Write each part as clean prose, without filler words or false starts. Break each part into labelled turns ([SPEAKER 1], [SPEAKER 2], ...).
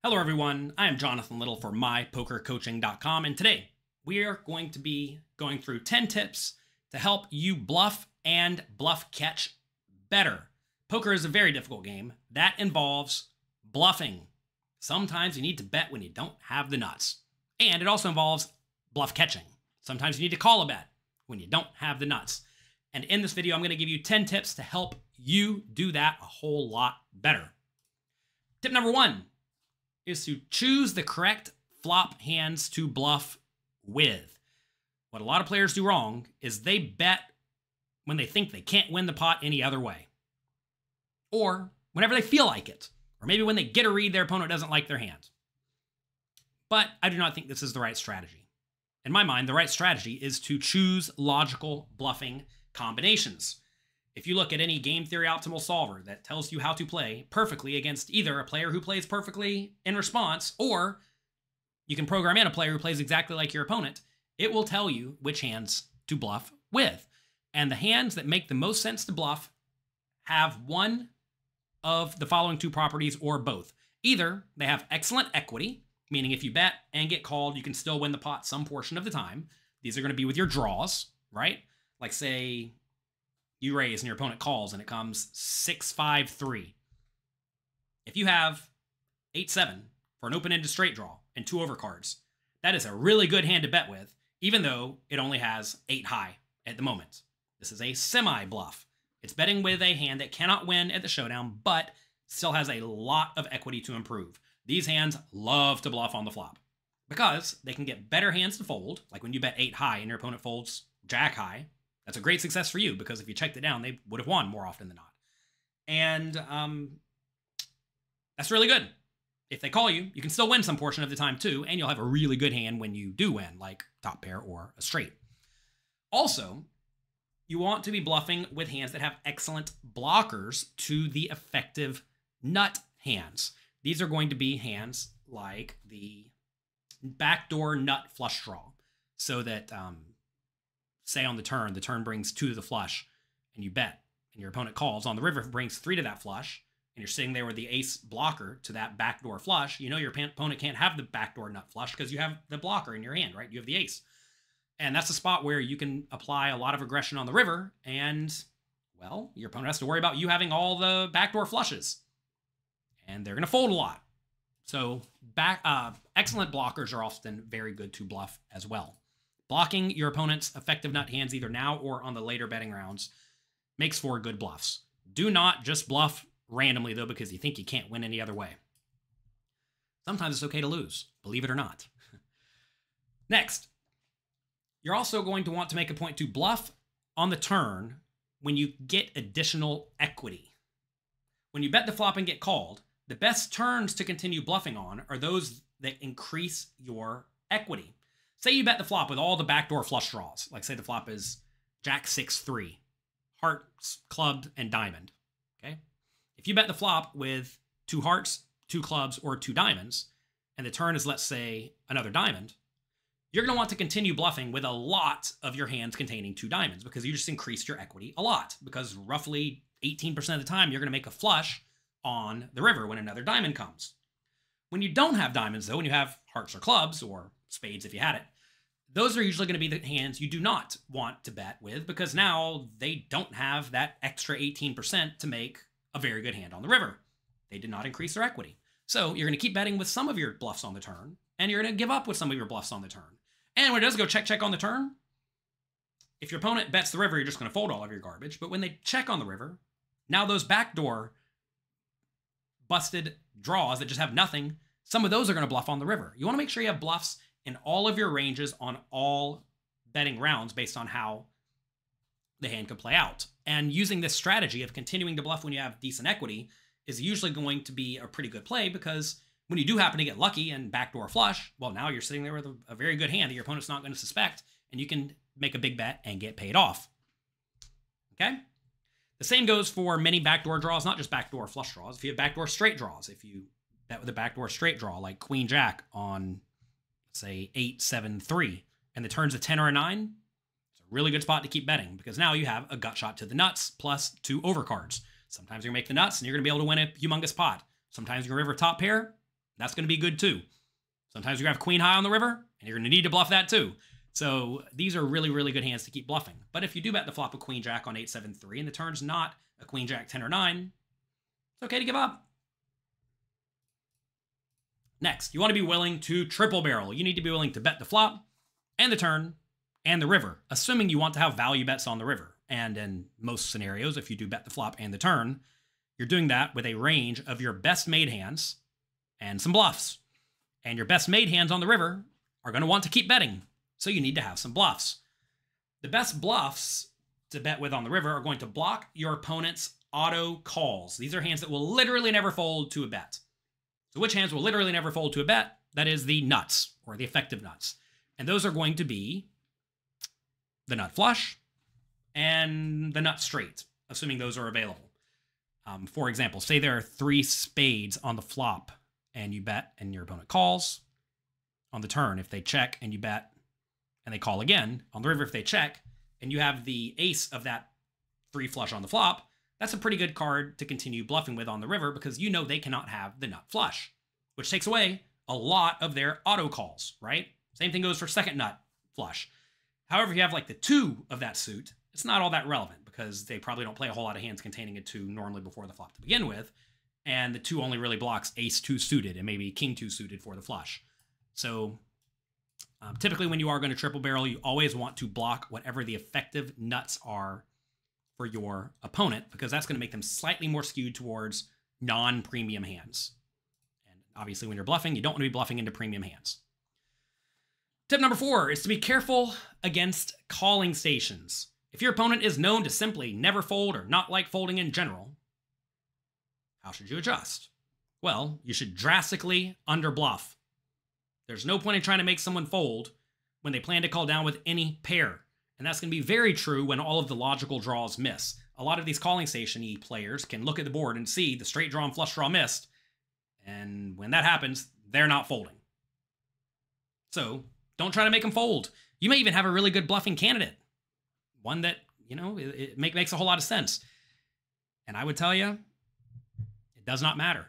[SPEAKER 1] Hello everyone, I am Jonathan Little for mypokercoaching.com, and today we are going to be going through 10 tips to help you bluff and bluff catch better. Poker is a very difficult game that involves bluffing. Sometimes you need to bet when you don't have the nuts. And it also involves bluff catching. Sometimes you need to call a bet when you don't have the nuts. And in this video, I'm going to give you 10 tips to help you do that a whole lot better. Tip number 1 is to choose the correct flop hands to bluff with. What a lot of players do wrong is they bet when they think they can't win the pot any other way. Or whenever they feel like it. Or maybe when they get a read their opponent doesn't like their hand. But I do not think this is the right strategy. In my mind, the right strategy is to choose logical bluffing combinations. If you look at any game theory optimal solver that tells you how to play perfectly against either a player who plays perfectly in response, or you can program in a player who plays exactly like your opponent, it will tell you which hands to bluff with. And the hands that make the most sense to bluff have one of the following two properties or both. Either they have excellent equity, meaning if you bet and get called, you can still win the pot some portion of the time. These are going to be with your draws, right? Like say you raise and your opponent calls and it comes 6-5-3. If you have 8-7 for an open-ended straight draw and 2 overcards, that is a really good hand to bet with, even though it only has 8 high at the moment. This is a semi-bluff. It's betting with a hand that cannot win at the showdown, but still has a lot of equity to improve. These hands love to bluff on the flop because they can get better hands to fold, like when you bet 8 high and your opponent folds jack high. That's a great success for you because if you checked it down, they would have won more often than not. And that's really good. If they call you, you can still win some portion of the time too, and you'll have a really good hand when you do win, like top pair or a straight. Also, you want to be bluffing with hands that have excellent blockers to the effective nut hands. These are going to be hands like the backdoor nut flush draw, so that say on the turn brings 2 to the flush, and you bet, and your opponent calls. On the river, brings 3 to that flush, and you're sitting there with the ace blocker to that backdoor flush. You know your opponent can't have the backdoor nut flush because you have the blocker in your hand, right? You have the ace. And that's a spot where you can apply a lot of aggression on the river, and, well, your opponent has to worry about you having all the backdoor flushes. And they're going to fold a lot. So excellent blockers are often very good to bluff as well. Blocking your opponent's effective nut hands either now or on the later betting rounds makes for good bluffs. Do not just bluff randomly, though, because you think you can't win any other way. Sometimes it's okay to lose, believe it or not. Next, you're also going to want to make a point to bluff on the turn when you get additional equity. When you bet the flop and get called, the best turns to continue bluffing on are those that increase your equity. Say you bet the flop with all the backdoor flush draws. Like say the flop is jack 6-3, hearts, clubbed, and diamond. Okay? If you bet the flop with 2 hearts, 2 clubs, or 2 diamonds, and the turn is, let's say, another diamond, you're going to want to continue bluffing with a lot of your hands containing 2 diamonds because you just increased your equity a lot. Because roughly 18% of the time, you're going to make a flush on the river when another diamond comes. When you don't have diamonds, though, when you have hearts or clubs, or spades if you had it, those are usually going to be the hands you do not want to bet with because now they don't have that extra 18% to make a very good hand on the river. They did not increase their equity. So you're going to keep betting with some of your bluffs on the turn, and you're going to give up with some of your bluffs on the turn. And when it does go check on the turn, if your opponent bets the river, you're just going to fold all of your garbage. But when they check on the river, now those backdoor busted draws that just have nothing, some of those are going to bluff on the river. You want to make sure you have bluffs in all of your ranges on all betting rounds based on how the hand could play out. And using this strategy of continuing to bluff when you have decent equity is usually going to be a pretty good play because when you do happen to get lucky and backdoor flush, well, now you're sitting there with a very good hand that your opponent's not going to suspect, and you can make a big bet and get paid off. Okay? The same goes for many backdoor draws, not just backdoor flush draws. If you have backdoor straight draws, if you bet with a backdoor straight draw like Queen Jack on, say, 8-7-3, and the turn's a 10 or a 9, it's a really good spot to keep betting because now you have a gut shot to the nuts plus 2 overcards. Sometimes you're going to make the nuts and you're going to be able to win a humongous pot. Sometimes you're going to river top pair, That's going to be good too. Sometimes you have queen high on the river, and you're going to need to bluff that too. So these are really, really good hands to keep bluffing. But if you do bet the flop of queen jack on 8-7-3 and the turn's not a queen jack 10 or 9, it's okay to give up. Next, you want to be willing to triple barrel. You need to be willing to bet the flop and the turn and the river, assuming you want to have value bets on the river. And in most scenarios, if you do bet the flop and the turn, you're doing that with a range of your best made hands and some bluffs. And your best made hands on the river are going to want to keep betting, so you need to have some bluffs. The best bluffs to bet with on the river are going to block your opponent's auto calls. These are hands that will literally never fold to a bet. So which hands will literally never fold to a bet? That is the nuts, or the effective nuts. And those are going to be the nut flush and the nut straight, assuming those are available. For example, say there are 3 spades on the flop and you bet and your opponent calls. On the turn, if they check and you bet and they call again. On the river, if they check and you have the ace of that 3 flush on the flop, that's a pretty good card to continue bluffing with on the river because you know they cannot have the nut flush, which takes away a lot of their auto calls, right? Same thing goes for second nut flush. However, if you have like the 2 of that suit, it's not all that relevant because they probably don't play a whole lot of hands containing a 2 normally before the flop to begin with. And the 2 only really blocks ace 2 suited and maybe king 2 suited for the flush. So typically when you are going to triple barrel, you always want to block whatever the effective nuts are for your opponent because that's going to make them slightly more skewed towards non-premium hands. And obviously when you're bluffing, you don't want to be bluffing into premium hands. Tip number 4 is to be careful against calling stations. If your opponent is known to simply never fold or not like folding in general, how should you adjust? Well, you should drastically underbluff. There's no point in trying to make someone fold when they plan to call down with any pair. And that's going to be very true when all of the logical draws miss. A lot of these calling station-y players can look at the board and see the straight draw and flush draw missed. And when that happens, they're not folding. So don't try to make them fold. You may even have a really good bluffing candidate. One that, you know, it makes a whole lot of sense. And I would tell you, it does not matter.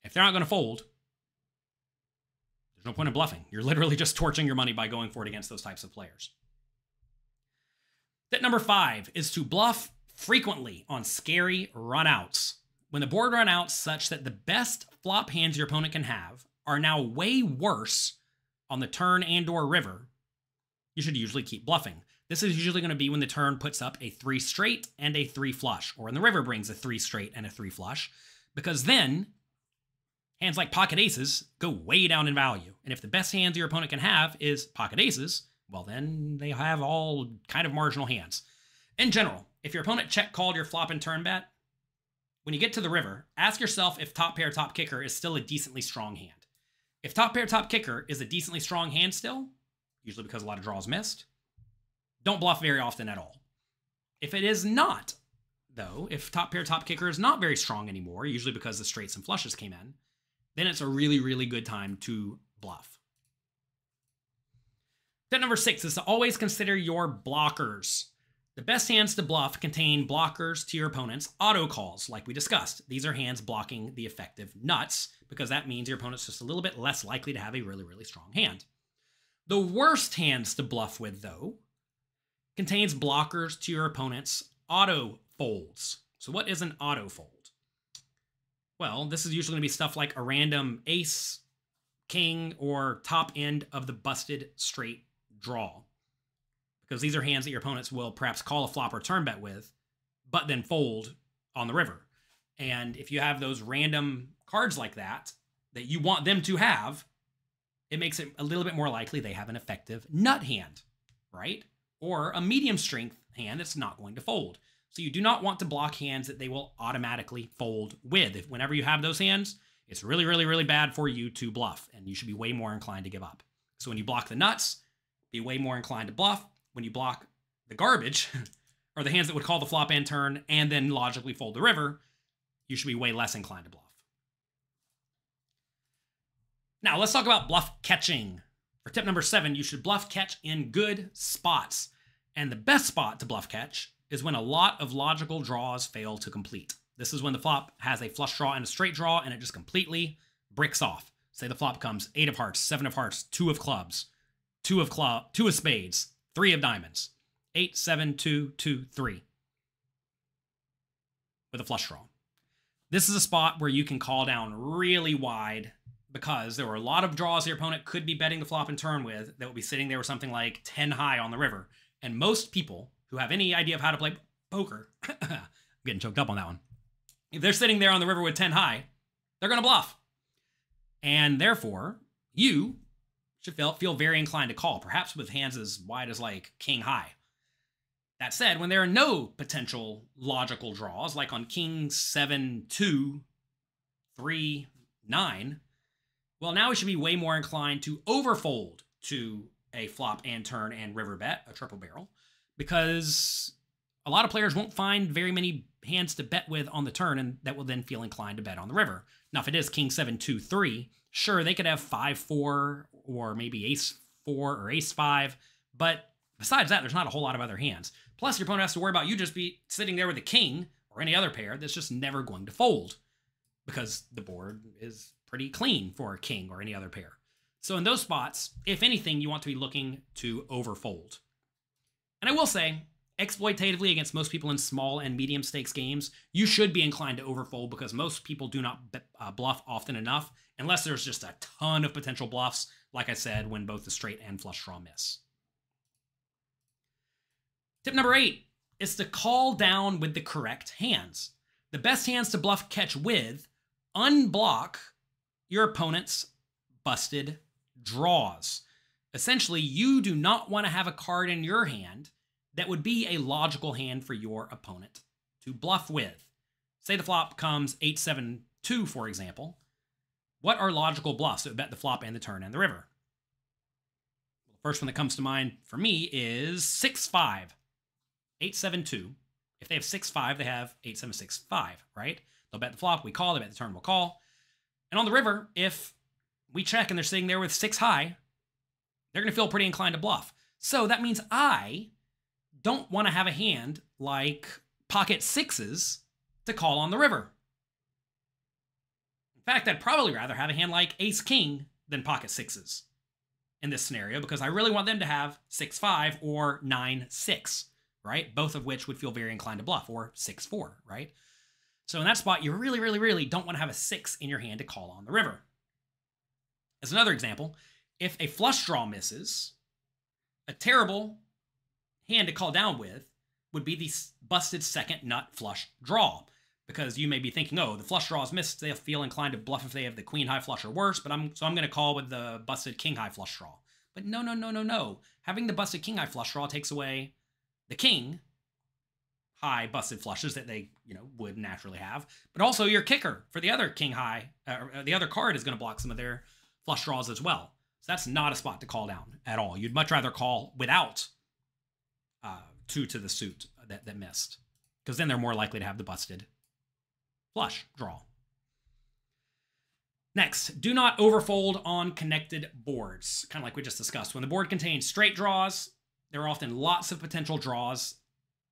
[SPEAKER 1] If they're not going to fold, there's no point in bluffing. You're literally just torching your money by going for it against those types of players. Tip number 5 is to bluff frequently on scary runouts. When the board run out such that the best flop hands your opponent can have are now way worse on the turn and or river, you should usually keep bluffing. This is usually going to be when the turn puts up a 3 straight and a 3 flush, or when the river brings a 3 straight and a 3 flush, because then hands like pocket aces go way down in value. And if the best hands your opponent can have is pocket aces, well, then they have all kind of marginal hands. In general, if your opponent check called your flop and turn bet, when you get to the river, ask yourself if top pair, top kicker is still a decently strong hand. If top pair, top kicker is a decently strong hand still, usually because a lot of draws missed, don't bluff very often at all. If it is not, though, if top pair, top kicker is not very strong anymore, usually because the straights and flushes came in, then it's a really, really good time to bluff. Tip number 6 is to always consider your blockers. The best hands to bluff contain blockers to your opponent's auto calls, like we discussed. These are hands blocking the effective nuts, because that means your opponent's just a little bit less likely to have a really, really strong hand. The worst hands to bluff with, though, contains blockers to your opponent's auto folds. So what is an auto fold? Well, this is usually going to be stuff like a random ace, king, or top end of the busted straight draw. Because these are hands that your opponents will perhaps call a flop or turn bet with, but then fold on the river. And if you have those random cards like that, that you want them to have, it makes it a little bit more likely they have an effective nut hand, right? Or a medium strength hand that's not going to fold. So you do not want to block hands that they will automatically fold with. Whenever you have those hands, it's really, really, really bad for you to bluff, and you should be way more inclined to give up. So when you block the nuts, be way more inclined to bluff. When you block the garbage, or the hands that would call the flop and turn and then logically fold the river, you should be way less inclined to bluff. Now let's talk about bluff catching. For tip number 7, you should bluff catch in good spots. And the best spot to bluff catch is when a lot of logical draws fail to complete. This is when the flop has a flush draw and a straight draw and it just completely bricks off. Say the flop comes 8 of hearts, 7 of hearts, 2 of clubs, 2 of spades, 3 of diamonds. 8, 7, 2, 2, 3. With a flush draw. This is a spot where you can call down really wide because there were a lot of draws your opponent could be betting the flop and turn with that would be sitting there with something like 10 high on the river. And most people who have any idea of how to play poker, I'm getting choked up on that one. If they're sitting there on the river with 10 high, they're going to bluff. And therefore, you should feel very inclined to call, perhaps with hands as wide as like king high. That said, when there are no potential logical draws, like on king 7, 2, 3, 9, well, now we should be way more inclined to overfold to a flop and turn and river bet, a triple barrel, because a lot of players won't find very many hands to bet with on the turn, and that will then feel inclined to bet on the river. Now, if it is king 7, 2, 3, sure, they could have 5, 4, or maybe ace 4 or ace 5, but besides that, there's not a whole lot of other hands. Plus, your opponent has to worry about you just be sitting there with a king or any other pair that's just never going to fold because the board is pretty clean for a king or any other pair. So in those spots, if anything, you want to be looking to overfold. And I will say, exploitatively against most people in small and medium stakes games, you should be inclined to overfold because most people do not bluff often enough unless there's just a ton of potential bluffs, like I said, when both the straight and flush draw miss. Tip number 8 is to call down with the correct hands. The best hands to bluff catch with unblock your opponent's busted draws. Essentially, you do not want to have a card in your hand that would be a logical hand for your opponent to bluff with. Say the flop comes 8, 7, 2, for example. What are logical bluffs that would bet the flop and the turn and the river? The first one that comes to mind for me is 6, 5. 8, 7, 2. If they have 6, 5, they have 8, 7, 6, 5, right? They'll bet the flop, we call, they bet the turn, we'll call. And on the river, if we check and they're sitting there with 6 high, they're going to feel pretty inclined to bluff. So that means I don't want to have a hand like pocket 6s to call on the river. In fact, I'd probably rather have a hand like ace king than pocket 6s in this scenario because I really want them to have 6, 5 or 9, 6. Right? Both of which would feel very inclined to bluff, or 6, 4, right? So in that spot, you really, really, really don't want to have a 6 in your hand to call on the river. As another example, if a flush draw misses, a terrible hand to call down with would be the busted second nut flush draw. Because you may be thinking, oh, the flush draw is missed, they'll feel inclined to bluff if they have the queen high flush or worse, but I'm going to call with the busted king high flush draw. But no, no, no, no, no. Having the busted king high flush draw takes away the king high busted flushes that they, would naturally have, but also your kicker for the other king high, the other card is going to block some of their flush draws as well. So that's not a spot to call down at all. You'd much rather call without 2 to the suit that missed, because then they're more likely to have the busted flush draw. Next, do not overfold on connected boards. Kind of like we just discussed. When the board contains straight draws, there are often lots of potential draws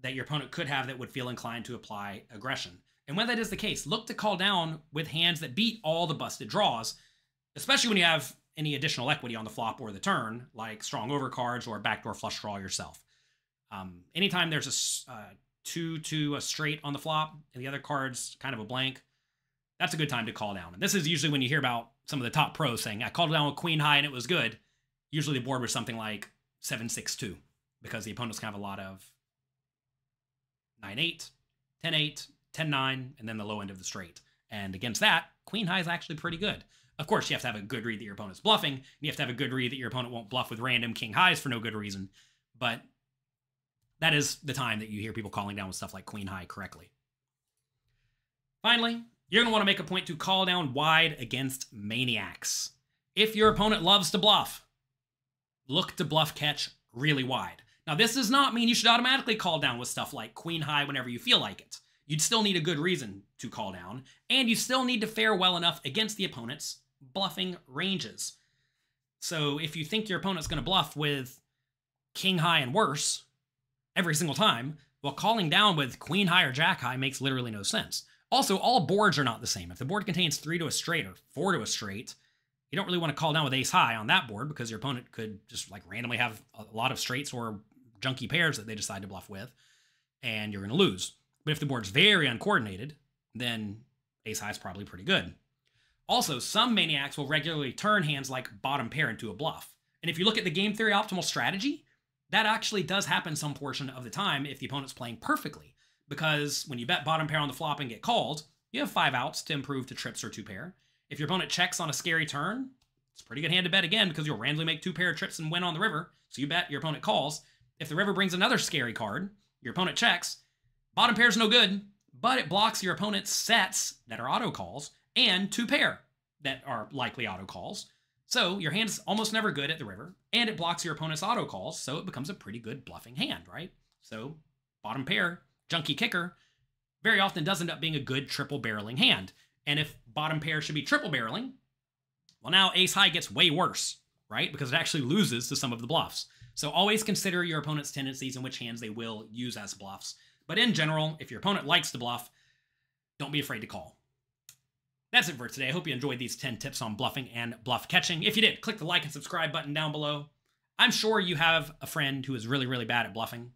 [SPEAKER 1] that your opponent could have that would feel inclined to apply aggression. And when that is the case, look to call down with hands that beat all the busted draws, especially when you have any additional equity on the flop or the turn, like strong overcards or backdoor flush draw yourself. Anytime there's a 2 to a straight on the flop and the other card's kind of a blank, that's a good time to call down. And this is usually when you hear about some of the top pros saying, I called down with queen high and it was good. Usually the board was something like 7, 6, 2, because the opponent's gonna have a lot of 9, 8, 10, 8, 10, 9, and then the low end of the straight. And against that, queen high is actually pretty good. Of course, you have to have a good read that your opponent's bluffing, and you have to have a good read that your opponent won't bluff with random king highs for no good reason. But that is the time that you hear people calling down with stuff like queen high correctly. Finally, you're gonna wanna make a point to call down wide against maniacs. If your opponent loves to bluff, look to bluff catch really wide. Now, this does not mean you should automatically call down with stuff like queen high whenever you feel like it. You'd still need a good reason to call down, and you still need to fare well enough against the opponent's bluffing ranges. So if you think your opponent's going to bluff with king high and worse every single time, well, calling down with queen high or jack high makes literally no sense. Also, all boards are not the same. If the board contains 3 to a straight or 4 to a straight, You don't really want to call down with ace high on that board because your opponent could just like randomly have a lot of straights or junky pairs that they decide to bluff with, and you're going to lose. But if the board's very uncoordinated, then ace high is probably pretty good. Also, some Maniacs will regularly turn hands like bottom pair into a bluff. And if you look at the game theory optimal strategy, that actually does happen some portion of the time if the opponent's playing perfectly. Because when you bet bottom pair on the flop and get called, you have 5 outs to improve to trips or 2 pair. If your opponent checks on a scary turn, it's a pretty good hand to bet again because you'll randomly make 2 pair trips and win on the river. So you bet, your opponent calls. If the river brings another scary card, your opponent checks. Bottom pair's no good, but it blocks your opponent's sets that are auto calls and 2 pair that are likely auto calls. So your hand's almost never good at the river, and it blocks your opponent's auto calls, so it becomes a pretty good bluffing hand, right? So bottom pair, junky kicker, very often does end up being a good triple barreling hand. And if bottom pair should be triple barreling, well, now ace high gets way worse, right? Because it actually loses to some of the bluffs. So always consider your opponent's tendencies and which hands they will use as bluffs. But in general, if your opponent likes to bluff, don't be afraid to call. That's it for today. I hope you enjoyed these 10 tips on bluffing and bluff catching. If you did, click the like and subscribe button down below. I'm sure you have a friend who is really, really bad at bluffing,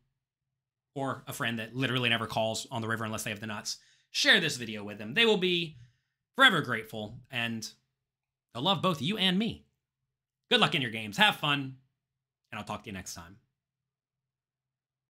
[SPEAKER 1] or a friend that literally never calls on the river unless they have the nuts. Share this video with them. They will be forever grateful, and they'll love both you and me. Good luck in your games. Have fun, and I'll talk to you next time.